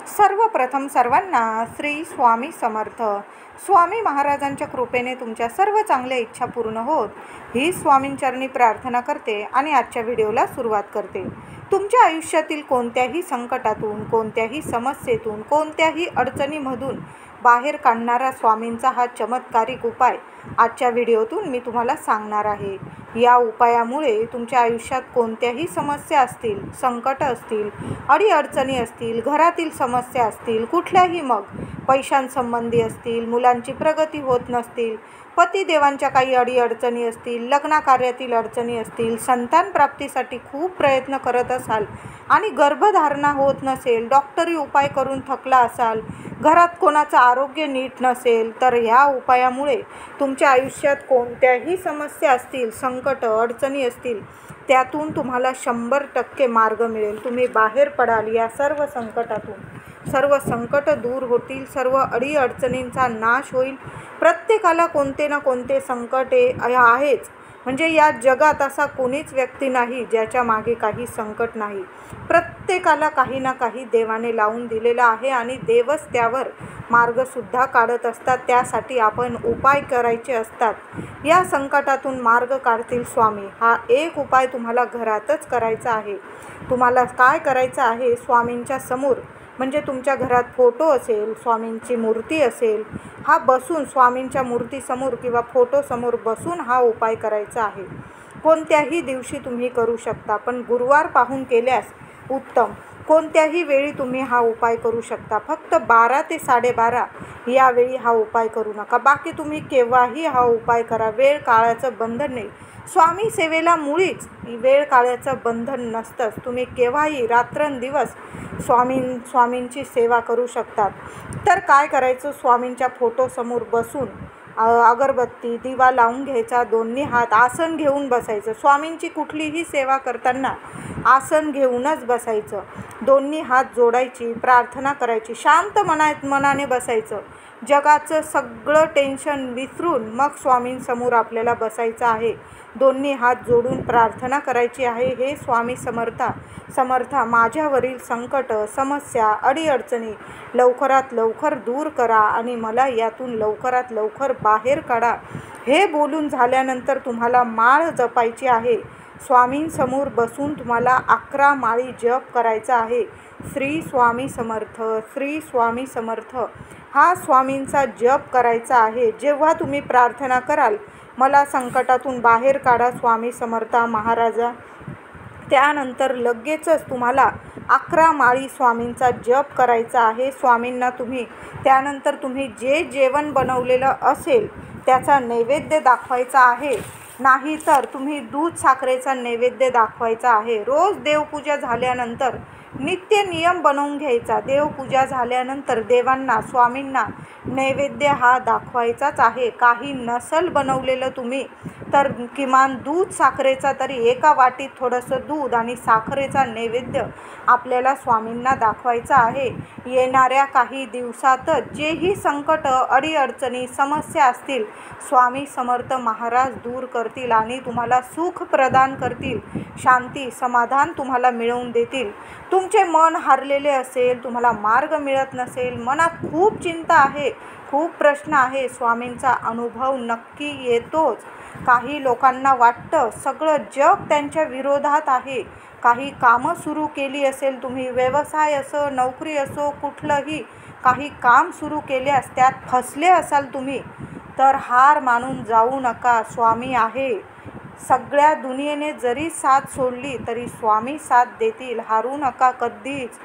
सर्वप्रथम सर्वांना श्री स्वामी समर्थ. स्वामी महाराजांच्या कृपेने तुमच्या सर्व चांगल्या इच्छा पूर्ण होत ही स्वामींचरणी प्रार्थना करते आणि आजच्या व्हिडिओला सुरुवात करते. तुमच्या आयुष्यातील कोणत्याही संकटातून, कोणत्याही समस्येतून, कोणत्याही अडचणीमधून बाहेर काढणारा स्वामींचा हा चमत्कारिक उपाय आजच्या व्हिडिओतून मी तुम्हाला सांगणार आहे. या उपायामुळे तुमच्या आयुष्यात कोणत्याही समस्या असतील, संकट असतील, अडीअडचणी असतील, घरातील समस्या असतील, कुठल्याही मग पैशांसंबंधी असतील, मुलांची प्रगती होत नसतील, पतिदेवांच्या काही अडीअडचणी असतील, लग्नाकार्यातील अडचणी असतील, संतान प्राप्तीसाठी खूप प्रयत्न करत असाल आणि गर्भधारणा होत नसेल, डॉक्टरी उपाय करून थकला असाल, घरात कोणाचं आरोग्य नीट नसेल, तर ह्या उपायामुळे तुमच्या आयुष्यात कोणत्याही समस्या असतील, संकट अडचणी असतील, त्यातून तुम्हाला 100% मार्ग मिळेल. तुम्ही बाहेर पडाल या सर्व संकटातून. सर्व संकट दूर होतील, सर्व अडीअडचणींचा नाश होईल. प्रत्येकाला कोणते ना कोणते संकट आहेच. म्हणजे या जगात असा कोणीच व्यक्ती नाही ज्याच्या मागे काही संकट नाही. प्रत्येकाला काही ना काही देवाने लावून दिलेलं आहे आणि देवच त्यावर मार्गसुद्धा काढत असतात. त्यासाठी आपण उपाय करायचे असतात. या संकटातून मार्ग काढतील स्वामी. हा एक उपाय तुम्हाला घरातच करायचा आहे. तुम्हाला काय करायचं आहे, स्वामींच्या समोर म्हणजे तुमच्या घरात फोटो असेल, स्वामींची मूर्ती असेल, हा बसून स्वामींच्या मूर्तीसमोर किंवा फोटोसमोर बसून हा उपाय करायचा आहे. कोणत्याही दिवशी तुम्ही करू शकता, पण गुरुवार पाहून केल्यास उत्तम. कोणत्याही वेळी तुम्ही हा उपाय करू शकता. फक्त 12 ते 12:30 यावेळी हा उपाय करू नका. बाकी तुम्ही केव्हाही हा उपाय करा. वेळ काळाचं बंधन नाही. स्वामी सेवेला मुळीच वेळ काळाचं बंधन नसतंच. तुम्ही केव्हाही रात्रंदिवस स्वामींची सेवा करू शकतात. तर काय करायचं, स्वामींच्या फोटोसमोर बसून अगरबत्ती दिवा लावून घ्यायचा, दोन्ही हात आसन घेऊन बसायचं. स्वामींची कुठलीही सेवा करताना आसन घेऊनच बसायचं. दोन्ही हात जोडायची, प्रार्थना करायची, शांत मनाने बसायचं. जगाचं सगळं टेन्शन विसरून मग स्वामींसमोर आपल्याला बसायचं आहे. दोन्ही हात जोडून प्रार्थना करायची आहे. हे स्वामी समर्था माझ्यावरील संकट, समस्या, अडीअडचणी लवकरात लवकर दूर करा आणि मला यातून लवकरात लवकर बाहेर काढा. हे बोलून झाल्यानंतर तुम्हाला माळ जपायची आहे. स्वामींसमोर बसून तुम्हाला 11 माळी जप करायचा आहे. श्री स्वामी समर्थ, श्री स्वामी समर्थ हा स्वामींचा जप करायचा आहे. जेव्हा तुम्ही प्रार्थना कराल, मला संकटातून बाहेर काढा स्वामी समर्थ महाराजा, त्यानंतर लगेचच तुम्हाला 11 माळी स्वामींचा जप करायचा आहे. स्वामींना त्यानंतर तुम्ही जे जेवण बनवलेलं असेल त्याचा नैवेद्य दाखवायचा आहे. नाही तर तुम्ही दूध साखरेचा नैवेद्य दाखवायचा आहे. रोज देवपूजा झाल्यानंतर नित्य नियम बनवून घ्यायचा. देवपूजा झाल्यानंतर देवांना, स्वामींना नैवेद्य हा दाखवायचाच आहे. काही नसल बनवलेलं तुम्ही तर किमान दूध साखरेचा तरी एका वाटीत थोडंसं दूध आणि साखरेचा नैवेद्य आपल्याला स्वामींना दाखवायचा आहे. येणाऱ्या काही दिवसातच जेही संकट, अडीअडचणी, समस्या असतील, स्वामी समर्थ महाराज दूर करतील आणि तुम्हाला सुख प्रदान करतील. शांती, समाधान तुम्हाला मिळवून देतील. तुमचे मन हारलेले असेल, तुम्हाला मार्ग मिळत नसेल, मनात खूप चिंता आहे, खूप प्रश्न आहे, स्वामींचा अनुभव नक्की येतोच. काही लोकांना वाटतं सगळं जग त्यांच्या विरोधात आहे. काही कामं सुरू केली असेल तुम्ही, व्यवसाय असो, नोकरी असो, कुठलंही काही काम सुरू केल्यास त्यात फसले असाल तुम्ही, तर हार मानून जाऊ नका. स्वामी आहे. सगळ्या दुनियेने जरी साथ सोडली तरी स्वामी साथ देतील. हारू नका कधीच.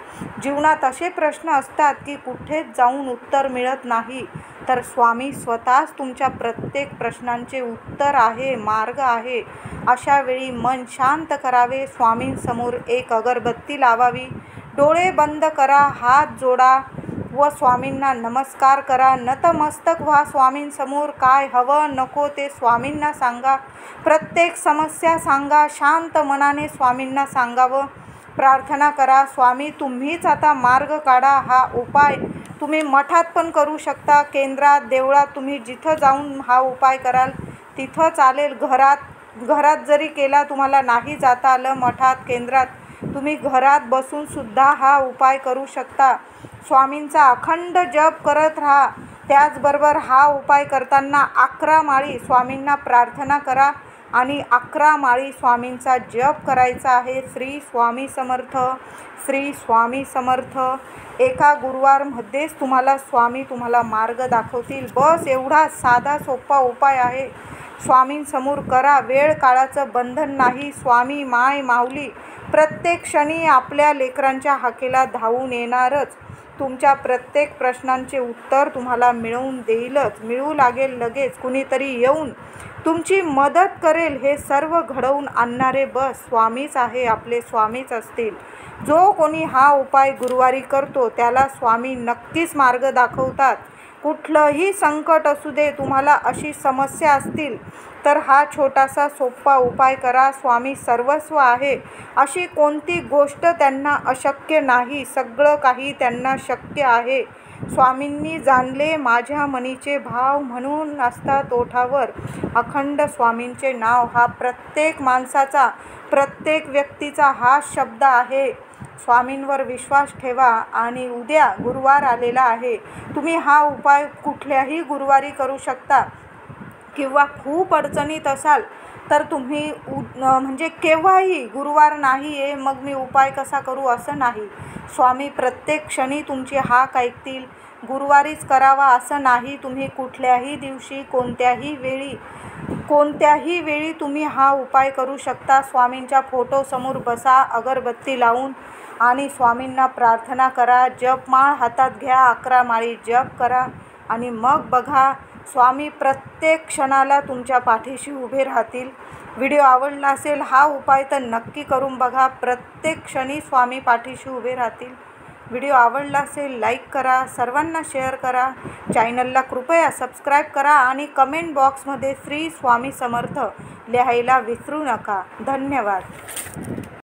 जीवनात असे प्रश्न असतात की कुठेच जाऊन उत्तर मिळत नाही, तर स्वामी स्वतःच तुमच्या प्रत्येक प्रश्नांचे उत्तर आहे, मार्ग आहे. अशा वेळी मन शांत करावे. स्वामींसमोर एक अगरबत्ती लावावी, डोळे बंद करा, हात जोडा व स्वामींना नमस्कार करा. नतमस्तक व्हा स्वामींसमोर. काय हवं नको ते स्वामींना सांगा. प्रत्येक समस्या सांगा. शांत मनाने स्वामींना सांगावं. प्रार्थना करा, स्वामी तुम्हीच आता मार्ग काढा. हा उपाय तुम्ही मठात पण करू शकता, केंद्रात, देवळात, तुम्ही जिथं जाऊन हा उपाय कराल तिथं चालेल. घरात जरी केला, तुम्हाला नाही जाता आलं मठात, केंद्रात, तुम्ही घरात बसून सुद्धा हा उपाय करू शकता. स्वामींचा अखंड जप करत राहा. त्याचबरोबर हा उपाय करताना 11 माळी स्वामींना प्रार्थना करा आणि 11 माळी स्वामींचा जप करायचा आहे. श्री स्वामी समर्थ, श्री स्वामी समर्थ. एका गुरुवारमध्येच तुम्हाला मार्ग दाखवतील. बस एवढा साधा सोपा उपाय आहे. स्वामींसमोर करा. वेळ काळाचं बंधन नाही. स्वामी माय माऊली प्रत्येक क्षणी आपल्या लेकरांच्या हाकेला धावून येणारच. तुमच्या प्रत्येक प्रश्नांचे उत्तर तुम्हाला मिळू लागेल लगेच. कुणीतरी येऊन तुमची मदत करेल. हे सर्व घडवून आणणारे बस स्वामीच आहे, आपले स्वामीच असतील. जो कोणी हा उपाय गुरुवारी करतो त्याला स्वामी नक्कीच मार्ग दाखवतात. कुठलंही संकट असू दे, तुम्हाला अशी समस्या असतील तर हा छोटासा सोपा उपाय करा. स्वामी सर्वस्व आहे. अशी कोणती गोष्ट त्यांना अशक्य नाही. सगळं काही त्यांना शक्य आहे. स्वामींनी जाणले माझ्या मनीचे भाव, म्हणून असतात ओठावर अखंड स्वामींचे नाव. हा प्रत्येक माणसाचा, प्रत्येक व्यक्तीचा हा शब्द आहे. स्वामींवर विश्वास ठेवा. आणि उद्या गुरुवार आलेला आहे. तुम्ही हा उपाय कुठल्याही गुरुवारी करू शकता. किंवा खूप अडचणीत असाल तर तुम्ही म्हणजे केव्हाही, गुरुवार नाही आहे मग मी उपाय कसा करू असं नाही. स्वामी प्रत्येक क्षणी तुमची हाक ऐकतील. गुरुवारीच करावा असं नाही. तुम्ही कुठल्याही दिवशी, कोणत्याही वेळी तुम्ही हा उपाय करू शकता. स्वामींच्या फोटोसमोर बसा, अगरबत्ती लावून आणि स्वामींना प्रार्थना करा. जपमाळ हातात घ्या, 11 माळी जप करा आणि मग बघा स्वामी प्रत्येक क्षणाला तुमच्या पाठीशी उभे राहतील. व्हिडिओ आवडला असेल हा उपाय तर नक्की करून बघा. प्रत्येक क्षणी स्वामी पाठीशी उभे राहतील. व्हिडिओ आवडला असेल लाईक करा, सर्वांना शेअर करा, चॅनलला कृपया सबस्क्राईब करा आणि कमेंट बॉक्समध्ये श्री स्वामी समर्थ लिहायला विसरू नका. धन्यवाद.